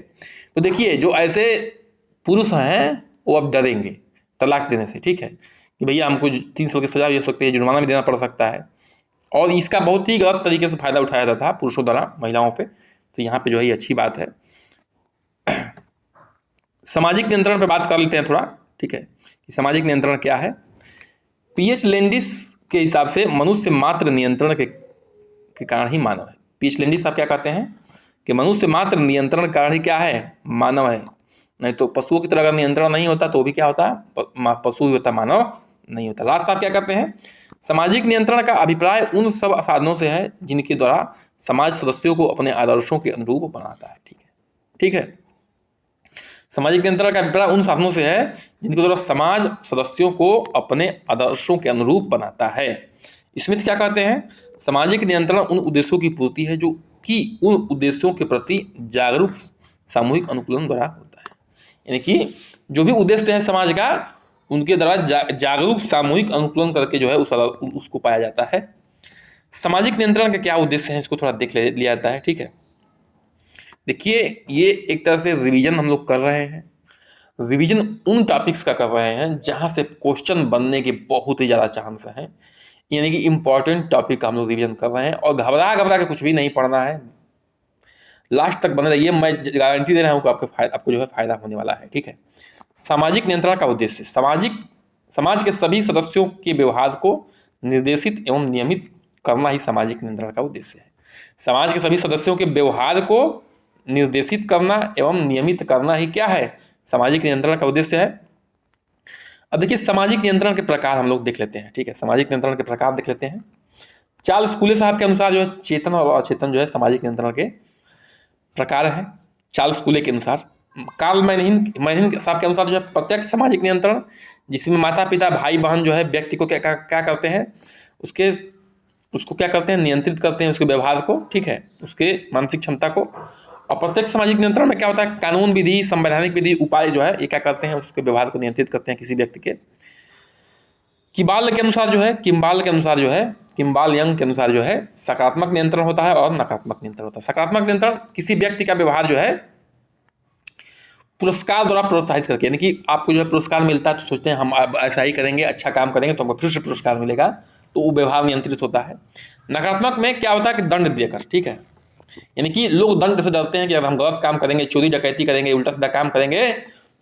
तो देखिए जो ऐसे पुरुष हैं वो अब डरेंगे तलाक देने से, ठीक है, कि भैया हमको 3 साल की सजा भी हो सकती है, जुर्माना भी देना पड़ सकता है। और इसका बहुत ही गलत तरीके से फायदा उठाया जाता था पुरुषों द्वारा महिलाओं पे, तो यहाँ पे जो है ये अच्छी बात है। सामाजिक नियंत्रण पे बात कर लेते हैं थोड़ा, ठीक है, कि सामाजिक नियंत्रण क्या है। पीएच लैंडिस के हिसाब से मनुष्य मात्र नियंत्रण के कारण ही मानव है। पीएच लैंडिस आप क्या कहते हैं कि मनुष्य मात्र नियंत्रण के कारण ही क्या है, मानव है। नहीं तो पशुओं की तरह अगर नियंत्रण नहीं होता तो भी क्या होता है, पशु ही होता, मानव नहीं होता। लास्ट आप क्या कहते हैं, सामाजिक नियंत्रण का अभिप्राय उन सब साधनों से है जिनके द्वारा समाज सदस्यों को अपने आदर्शों के अनुरूप बनाता है। ठीक है। सामाजिक नियंत्रण का अभिप्राय उन साधनों से है जिनके द्वारा समाज सदस्यों को अपने आदर्शों के अनुरूप बनाता है। स्मिथ क्या कहते हैं? सामाजिक नियंत्रण उन उद्देश्यों की पूर्ति है जो कि उन उद्देश्यों के प्रति जागरूक सामूहिक अनुकूलन द्वारा होता है। यानी कि जो भी उद्देश्य है समाज का, उनके द्वारा जागरूक सामूहिक अनुकूलन करके जो है उसको पाया जाता है। सामाजिक नियंत्रण के क्या उद्देश्य हैं, इसको थोड़ा देख लिया जाता है। ठीक है, देखिए ये एक तरह से रिवीजन हम लोग कर रहे हैं। रिवीजन उन टॉपिक्स का कर रहे हैं जहाँ से क्वेश्चन बनने के बहुत ही ज़्यादा चांस हैं, यानी कि इम्पॉर्टेंट टॉपिक का हम लोग रिवीजन कर रहे हैं। और घबरा के कुछ भी नहीं पढ़ना है, लास्ट तक बने रहिए, मैं गारंटी दे रहा हूँ कि आपको जो है फायदा होने वाला है। ठीक है, सामाजिक नियंत्रण का उद्देश्य समाज के सभी सदस्यों के व्यवहार को निर्देशित एवं नियमित करना ही सामाजिक नियंत्रण का उद्देश्य है। समाज के सभी सदस्यों के व्यवहार को निर्देशित करना एवं नियमित करना ही क्या है? सामाजिक नियंत्रण का उद्देश्य है। अब देखिए सामाजिक नियंत्रण के प्रकार हम लोग देख लेते हैं। ठीक है, सामाजिक नियंत्रण के प्रकार देख लेते हैं। चार्ल्स कूले साहब के अनुसार जो है चेतन और अचेतन जो है सामाजिक नियंत्रण के प्रकार है। चार्ल्स कूले के अनुसार, कार्ल मैनहिन साहब के अनुसार जो है प्रत्यक्ष सामाजिक नियंत्रण, जिसमें माता पिता भाई बहन जो है व्यक्ति को क्या करते हैं, उसको क्या करते हैं, नियंत्रित करते हैं, उसके व्यवहार को। ठीक है, उसके मानसिक क्षमता को। और प्रत्यक्ष सामाजिक नियंत्रण में क्या होता है, कानून विधि, संवैधानिक विधि, उपाय जो है ये क्या करते हैं, उसके व्यवहार को नियंत्रित करते हैं किसी व्यक्ति के। किम्बाल के अनुसार यंग के अनुसार जो है सकारात्मक नियंत्रण होता है और नकारात्मक नियंत्रण होता है। सकारात्मक नियंत्रण किसी व्यक्ति का व्यवहार जो है पुरस्कार द्वारा प्रोत्साहित करके, यानी कि आपको जो है पुरस्कार मिलता है तो सोचते हैं हम ऐसा ही करेंगे, अच्छा काम करेंगे तो हमको फिर से पुरस्कार मिलेगा, तो वो व्यवहार नियंत्रित होता है। नकारात्मक में क्या होता है कि दंड देकर। ठीक है, यानी कि लोग दंड से डरते हैं कि अगर हम गलत काम करेंगे, चोरी डकैती करेंगे, उल्टा सीधा काम करेंगे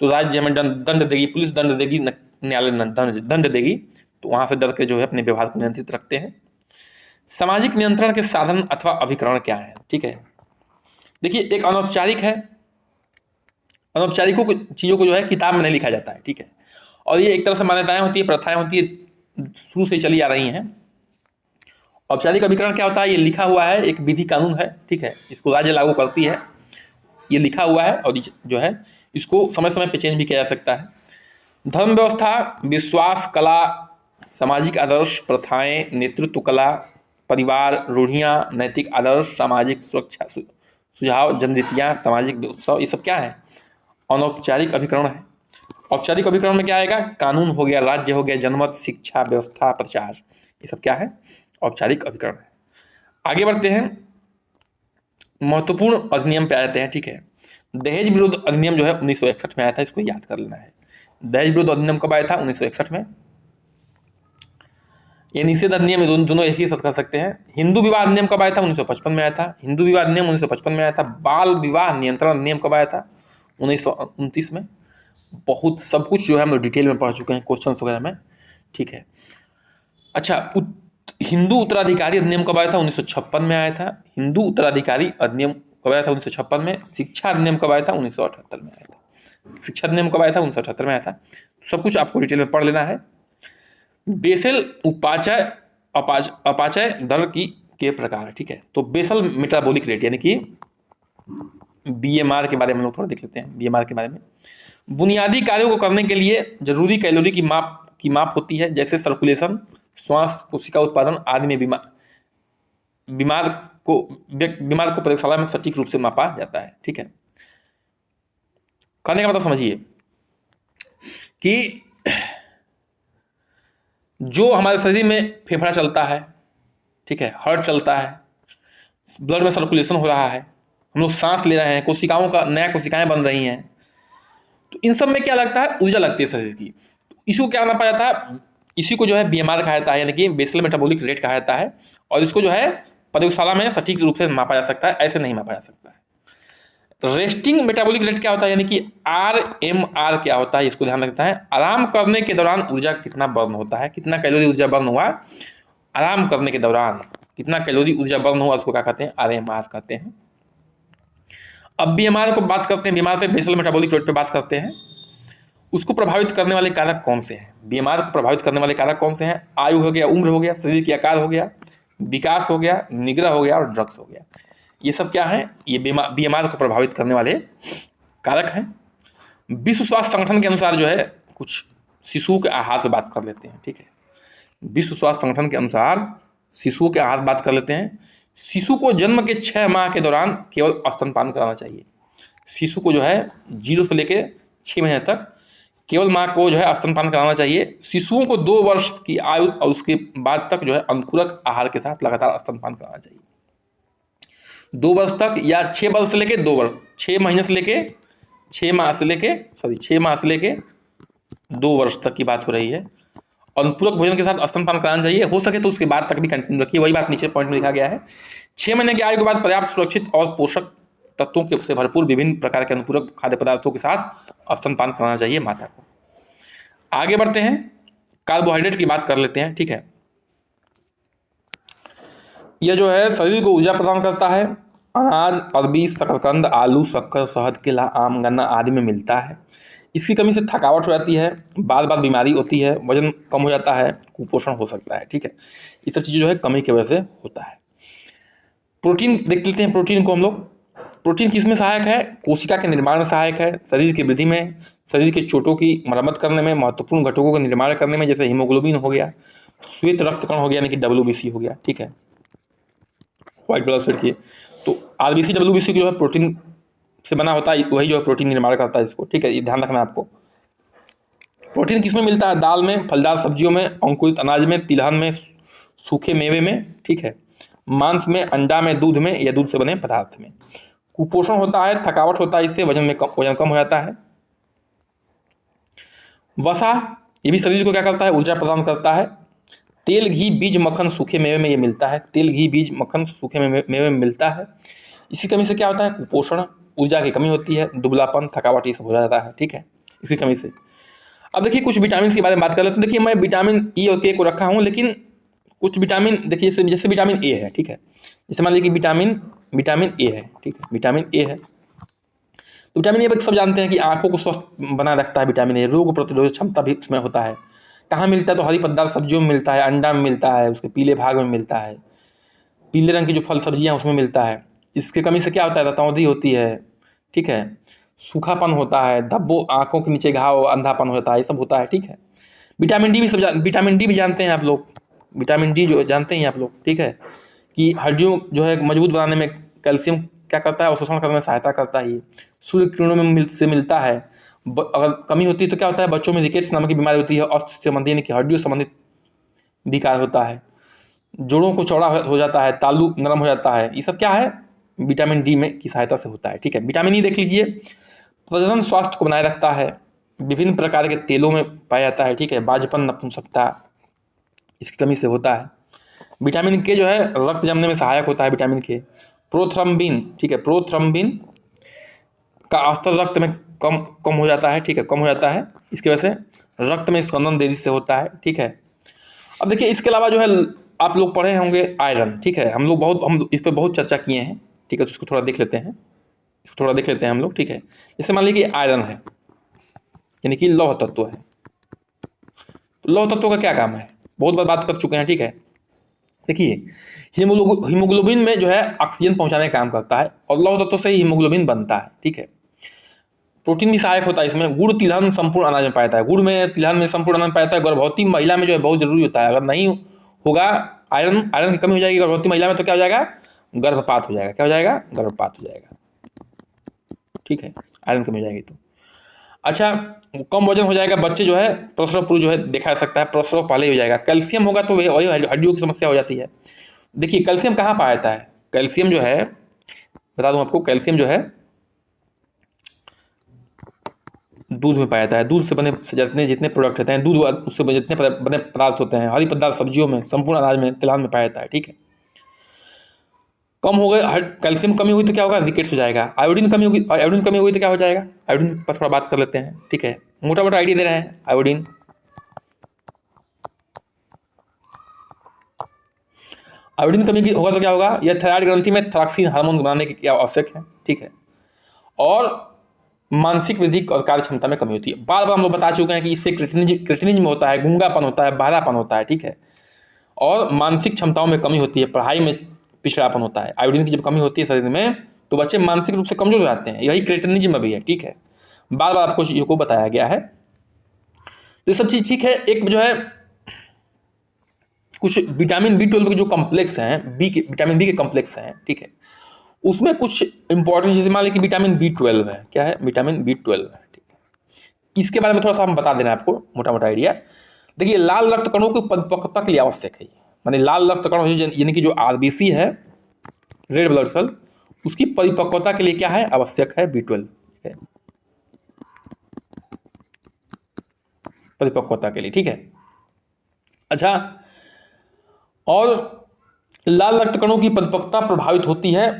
तो राज्य हमें दंड देगी, पुलिस दंड देगी, न्यायालय दंड देगी, तो वहाँ से डर के जो है अपने व्यवहार को नियंत्रित रखते हैं। सामाजिक नियंत्रण के साधन अथवा अभिकरण क्या है? ठीक है, देखिए एक अनौपचारिक है। अनौपचारिकों चीज़ों को जो है किताब में नहीं लिखा जाता है। ठीक है, और ये एक तरह से मान्यताएं होती है, प्रथाएं होती है, शुरू से चली आ रही हैं। औपचारिक अभिकरण क्या होता है? ये लिखा हुआ है, एक विधि कानून है। ठीक है, इसको राज्य लागू करती है, ये लिखा हुआ है और जो है इसको समय समय पे चेंज भी किया जा सकता है। धर्म व्यवस्था, विश्वास, कला, सामाजिक आदर्श, प्रथाएं, नेतृत्व कला, परिवार, रूढ़ियाँ, नैतिक आदर्श, सामाजिक सुरक्षा सुझाव, जनरीतियाँ, सामाजिक उत्सव, ये सब क्या है? अनौपचारिक अभिकरण है। औपचारिक अभिकरण में क्या आएगा? कानून हो गया, राज्य हो गया, जनमत, शिक्षा व्यवस्था, प्रचार, ये सब क्या है? औपचारिक अभिकरण है। आगे बढ़ते हैं, महत्वपूर्ण अधिनियम पे आ जाते हैं। ठीक है, दहेज विरोध अधिनियम जो है 1961 में आया था, इसको याद कर लेना है। दहेज विरोध अधिनियम कब आया था? 1961 में। ये निषेध अधिनियम दोनों एक ही साथ कर सकते हैं। हिंदू विवाह अधिनियम कब आया था? 1955 में आया था। हिंदू विवाह अधिनियम 1955 में आया था। बाल विवाह नियंत्रण अधिनियम कब आया था? 1929 में। बहुत सब कुछ जो है हम लोग डिटेल में पढ़ चुके हैं क्वेश्चन वगैरह में। ठीक है, अच्छा, हिंदू उत्तराधिकारी अधिनियम कब आया था? 1956 में आया था। हिंदू उत्तराधिकारी अधिनियम कब आया था? 1956 में। शिक्षा अधिनियम कब आया था? 1978 में आया था। शिक्षा अधिनियम कब आया था? 1978 में आया था। सब कुछ आपको डिटेल में पढ़ लेना है। बेसल उपाचय अपाचय दर के प्रकार। ठीक है, तो बेसल मेटाबॉलिक रेट यानी कि BMR के बारे में लोग थोड़ा देख लेते हैं। BMR के बारे में, बुनियादी कार्यों को करने के लिए जरूरी कैलोरी की माप होती है, जैसे सर्कुलेशन, श्वास, कोशिका उत्पादन आदि में बीमार को प्रयोगशाला में सटीक रूप से मापा जाता है। ठीक है, कहने का मतलब समझिए कि जो हमारे शरीर में फेफड़ा चलता है, ठीक है, हार्ट चलता है, ब्लड में सर्कुलेशन हो रहा है, हम लोग सांस ले रहे हैं, कोशिकाओं का नया कोशिकाएं बन रही हैं, तो इन सब में क्या लगता है? ऊर्जा लगती है शरीर की। इसी को क्या नापा जाता है? इसी को जो है BMR कहा जाता है, यानी कि बेसल मेटाबॉलिक रेट कहा जाता है। और इसको जो है प्रयोगशाला में सटीक रूप से मापा जा सकता है, ऐसे नहीं मापा जा सकता है। रेस्टिंग मेटाबॉलिक रेट क्या होता है, यानी कि RMR क्या होता है, इसको ध्यान रखता है। आराम करने के दौरान ऊर्जा कितना बर्न होता है, कितना कैलोरी ऊर्जा बर्न हुआ आराम करने के दौरान, कितना कैलोरी ऊर्जा बर्न हुआ, उसको क्या कहते हैं? RMR कहते हैं। अब BMR को बात करते हैं, BMR पे बेसल मेटाबॉलिक रेट पे बात करते हैं। उसको प्रभावित करने वाले कारक कौन से हैं? बीएमआर को प्रभावित करने वाले कारक कौन से हैं? आयु हो गया, उम्र हो गया, शरीर के आकार हो गया, विकास हो गया, निग्रह हो गया और ड्रग्स हो गया। ये सब क्या है? ये बीएमआर को प्रभावित करने वाले कारक हैं। विश्व स्वास्थ्य संगठन के अनुसार जो है, कुछ शिशुओं के आहार पर बात कर लेते हैं, ठीक है। विश्व स्वास्थ्य संगठन के अनुसार शिशुओं के आहार बात कर लेते हैं। शिशु को जन्म के 6 माह के दौरान केवल स्तनपान कराना चाहिए। शिशु को जो है 0 से लेकर 6 महीने तक केवल माँ को जो है स्तनपान कराना चाहिए। शिशुओं को 2 वर्ष की आयु और उसके बाद तक जो है अनुपूरक आहार के साथ लगातार स्तनपान कराना चाहिए। 2 वर्ष तक या 6 वर्ष से लेके 2 वर्ष, 6 महीने से लेके 6 माह से लेके 2 वर्ष तक की बात हो रही है। अनुपूरक भोजन के साथ स्तनपान कराना चाहिए। हो सके तो उसके बाद तक भी कंटिन्यू रखिए, वही बात नीचे पॉइंट में लिखा गया है। 6 महीने की आयु के बाद पर्याप्त सुरक्षित और पोषक तत्वों के से भरपूर विभिन्न प्रकार के अनुपूरक खाद्य पदार्थों के साथ स्तनपान कराना चाहिए माता को। आगे बढ़ते हैं, कार्बोहाइड्रेट की बात कर लेते हैं, ठीक है। यह जो है शरीर को ऊर्जा प्रदान करता है। अनाज, अरबी, शकरकंद, आलू, शक्कर, शहद, केला, आम, गन्ना आदि में मिलता है। इसकी कमी से थकावट हो जाती है, बार बार बीमारी होती है, वजन कम हो जाता है, कुपोषण हो सकता है, ठीक है। ये सब चीज़ें जो है कमी की वजह से होता है। प्रोटीन देख लेते हैं। प्रोटीन को हम लोग, प्रोटीन किस में सहायक है? कोशिका के निर्माण में सहायक है, शरीर की वृद्धि में, शरीर के चोटों की मरम्मत करने में, महत्वपूर्ण घटकों का निर्माण करने में, जैसे हीमोग्लोबिन हो गया, श्वेत रक्तकण हो गया यानी कि WBC हो गया, ठीक है, व्हाइट ब्लड सेल की। तो RBC WBC जो है प्रोटीन से बना होता है, वही जो है प्रोटीन निर्माण करता है इसको, ठीक है। ये ध्यान रखना है आपको। प्रोटीन किस में मिलता है? दाल में, फलदार सब्जियों में, अंकुरित अनाज में, तिलहन में, सूखे मेवे में, ठीक है, मांस में, अंडा में, दूध में या दूध से बने पदार्थ में। कुपोषण होता है, थकावट होता है, इससे वजन कम हो जाता है। वसा, ये भी शरीर को क्या करता है? ऊर्जा प्रदान करता है। तेल, घी, बीज, मक्खन सूखे मेवे में ये मिलता है। तेल, घी, बीज, मक्खन सूखे मेवे में मिलता है। इसी कमी से क्या होता है? कुपोषण, ऊर्जा की कमी होती है, दुबलापन, थकावट ये सब हो जाता है, ठीक है, इसी कमी से। अब देखिए कुछ विटामिन के बारे में बात कर लेते हैं। देखिए मैं विटामिन ई और के को रखा हूँ, लेकिन कुछ विटामिन देखिए जैसे विटामिन ए है, ठीक है। जैसे मान लीजिए कि विटामिन ए है, ठीक है, विटामिन ए है। तो विटामिन ए सब जानते हैं कि आंखों को स्वस्थ बनाए रखता है। विटामिन ए रोग प्रतिरोधक क्षमता भी उसमें होता है। कहाँ मिलता है? तो हरी पत्तेदार सब्जियों में मिलता है, अंडा में मिलता है, उसके पीले भाग में मिलता है, पीले रंग की जो फल सब्जियाँ उसमें मिलता है। इसके कमी से क्या होता है? रतौंधी होती है, ठीक है, सूखापन होता है, धब्बों, आंखों के नीचे घाव, अंधापन होता है, ये सब होता है, ठीक है। विटामिन डी भी जानते हैं आप लोग। विटामिन डी जो जानते हैं आप लोग, ठीक है, कि हड्डियों जो है मजबूत बनाने में, कैल्शियम क्या करता है? अवशोषण करने में सहायता करता है। ये सूर्य किरणों में से मिलता है। अगर कमी होती है तो क्या होता है? बच्चों में रिकेट्स नामक की बीमारी होती है, अस्थ संबंधी यानी कि हड्डियों संबंधित विकार होता है, जोड़ों को चौड़ा हो जाता है, तालू नरम हो जाता है। ये सब क्या है? विटामिन डी में की सहायता से होता है, ठीक है। विटामिन ई देख लीजिए, प्रजनन स्वास्थ्य को बनाए रखता है, विभिन्न प्रकार के तेलों में पाया जाता है, ठीक है, बाझपन, नपुंसकता इसकी कमी से होता है। विटामिन के जो है रक्त जमने में सहायक होता है। विटामिन के, प्रोथ्रम्बिन, ठीक है, प्रोथ्रम्बिन का स्तर रक्त में कम हो जाता है, ठीक है, कम हो जाता है। इसकी वजह से रक्त में स्पंदन देरी से होता है, ठीक है। अब देखिए इसके अलावा जो है आप लोग पढ़े होंगे आयरन, ठीक है, हम इस पर बहुत चर्चा किए हैं, ठीक है, तो इसको थोड़ा देख लेते हैं, हम लोग, ठीक है। जैसे मान लीजिए आयरन है यानी कि लौह तत्व है। तो लौह तत्व का क्या काम है? बहुत बार बात कर चुके हैं, ठीक है। देखिए हीमोग्लोबिन में जो है ऑक्सीजन पहुंचाने का काम करता है और लौह तत्व से ही हीमोग्लोबिन बनता है, ठीक है। प्रोटीन भी सहायक होता है इसमें। गुड़, तिलहन संपूर्ण अनाज में पाया जाता है। गुड़ में, तिलहन में संपूर्ण अनाज में पाया जाता है। गर्भवती महिला में जो है बहुत जरूरी होता है। अगर नहीं होगा आयरन की कमी हो जाएगी गर्भवती महिला में, तो क्या हो जाएगा? गर्भपात हो जाएगा। क्या हो जाएगा? गर्भपात हो जाएगा, ठीक है, आयरन कमी हो जाएगी तो। अच्छा, कम वजन हो जाएगा। बच्चे जो है प्रसव पूर्व जो है देखा जा सकता है, प्रसव पहले ही हो जाएगा। कैल्शियम होगा तो वही हड्डियों की समस्या हो जाती है। देखिए कैल्शियम कहाँ पाया जाता है? कैल्शियम जो है, बता दूं आपको, कैल्शियम जो है दूध में पाया जाता है। दूध से बने जितने प्रोडक्ट होते हैं, दूध उससे जितने बने पदार्थ होते हैं, हरी पत्तेदार सब्जियों में, संपूर्ण अनाज में, तिलहन में पाया जाता है, ठीक है। कम हो गए, कैल्शियम कमी हुई तो क्या होगा? रिकेट्स हो जाएगा। आयोडीन कमी हुई तो क्या हो जाएगा? आयोडीन पर थोड़ा बात कर लेते हैं, ठीक है, मोटा मोटा आइडिया दे रहे हैं। आयोडीन कमी की होगा तो क्या होगा? यह थायराइड ग्रंथि में थायरॉक्सिन हार्मोन बनाने की क्या आवश्यक है, ठीक है। और मानसिक वृद्धि और कार्य क्षमता में कमी होती है। बार बार हम लोग बता चुके हैं कि इससे क्रिटिनिज्म होता है, गूंगापन होता है, बहरापन होता है, ठीक है, और मानसिक क्षमताओं में कमी होती है, पढ़ाई में पिछड़ापन होता है। आयोडीन की जब कमी होती है शरीर में तो बच्चे मानसिक रूप से कमजोर हो जाते हैं, यही क्रिटिनिज्म भी है, ठीक है, बार बार आपको चीज़ों को बताया गया है। तो ये सब चीज़ ठीक है। एक जो है कुछ विटामिन B12 के जो कॉम्प्लेक्स हैं, विटामिन बी के कॉम्प्लेक्स हैं, ठीक है, उसमें कुछ इंपॉर्टेंट, जैसे मान लीजिए कि विटामिन B12 है, क्या है, विटामिन B12 है, ठीक है, इसके बारे में थोड़ा सा हम बता देना आपको मोटा मोटा आइडिया। देखिए, लाल रक्त कणों की परिपक्वता के लिए आवश्यक है, माने लाल रक्त कण यानी कि जो RBC है, रेड ब्लड सेल, उसकी परिपक्वता के लिए क्या है, आवश्यक है B12, ठीक है, परिपक्वता के लिए, ठीक है। अच्छा, और लाल रक्त कणों की परिपक्वता प्रभावित होती है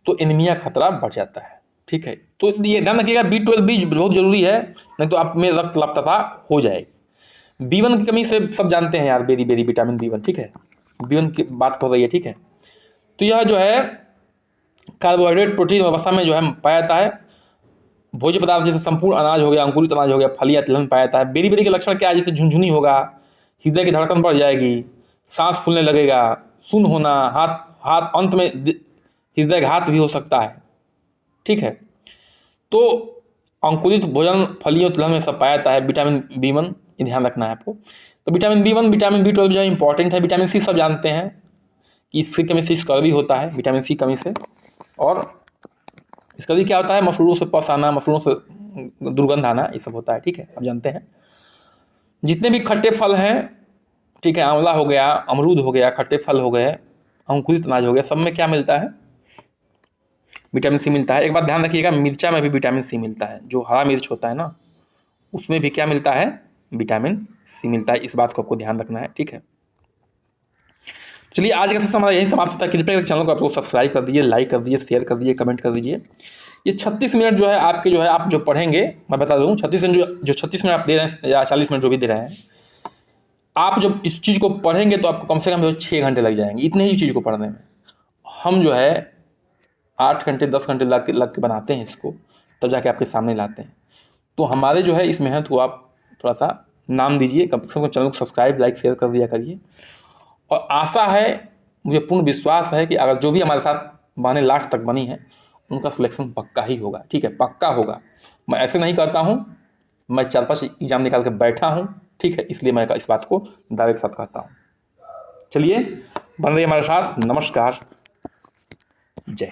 तो एनीमिया खतरा बढ़ जाता है, ठीक है। तो ये ध्यान रखिएगा, B12 भी बहुत जरूरी है, नहीं तो आप में रक्त लापता हो जाएगी। B1 की कमी से सब जानते हैं यार, बेरी बेरी विटामिन B1, ठीक है, B1 की बात हो रही है, ठीक है। तो यह जो है कार्बोहाइड्रेट प्रोटीन अवस्था में जो है पाया जाता है। भोज्य पदार्थ जैसे संपूर्ण अनाज हो गया, अंकुरित अनाज हो गया, फल या तिलहन पाया जाता है। बेरी बेरी के लक्षण क्या है, जैसे झुनझुनी होगा, हृदय की धड़कन बढ़ जाएगी, सांस फूलने लगेगा, सुन्न होना, हाथ अंत में हृदयघात भी हो सकता है, ठीक है। तो अंकुरित भोजन फलियों तिलहन में सब पाया जाता है। विटामिन B1 ध्यान रखना है आपको। तो विटामिन B1, विटामिन B12 जो है इंपॉर्टेंट है। विटामिन C सब जानते हैं कि इसकी कमी से स्कर्वी होता है, विटामिन C कमी से। और स्कर्वी क्या होता है, मसूड़ों से पस आना, मसूड़ों से दुर्गंध आना, ये सब होता है, ठीक है, आप जानते हैं। जितने भी खट्टे फल हैं, ठीक है, आंवला हो गया, अमरूद हो गया, खट्टे फल हो गए, अंकुरित अनाज हो गया, सब में क्या मिलता है, विटामिन C मिलता है। एक बात ध्यान रखिएगा, मिर्चा में भी विटामिन C मिलता है, जो हरा मिर्च होता है ना, उसमें भी क्या मिलता है, विटामिन C मिलता है। इस बात को आपको ध्यान रखना है, ठीक है। चलिए, आज का सेशन हमारा यही समाप्त होता है। कृपया चैनल को आप लोग सब्सक्राइब कर दीजिए, लाइक कर दीजिए, शेयर कर दीजिए, कमेंट कर दीजिए। ये 36 मिनट जो है आपके, जो है आप जो पढ़ेंगे, मैं बता दूँ, 36 मिनट जो 36 मिनट आप दे रहे हैं या 40 मिनट जो भी दे रहे हैं, आप जब इस चीज़ को पढ़ेंगे तो आपको कम से कम 6 घंटे लग जाएंगे इतने ही चीज़ को पढ़ने में। हम जो है 8 घंटे 10 घंटे लग के बनाते हैं इसको, तब जाके आपके सामने लाते हैं। तो हमारे जो है इस मेहनत को आप थोड़ा सा नाम दीजिए, कम से कम चैनल को सब्सक्राइब, लाइक, शेयर कर दिया करिए। और आशा है, मुझे पूर्ण विश्वास है कि अगर जो भी हमारे साथ बाने लास्ट तक बनी है, उनका सिलेक्शन पक्का ही होगा, ठीक है, पक्का होगा। मैं ऐसे नहीं कहता हूँ, मैं 4-5 एग्जाम निकाल के बैठा हूँ, ठीक है, इसलिए मैं इस बात को दावे के साथ कहता हूँ। चलिए, बन रही हमारे साथ। नमस्कार, जय।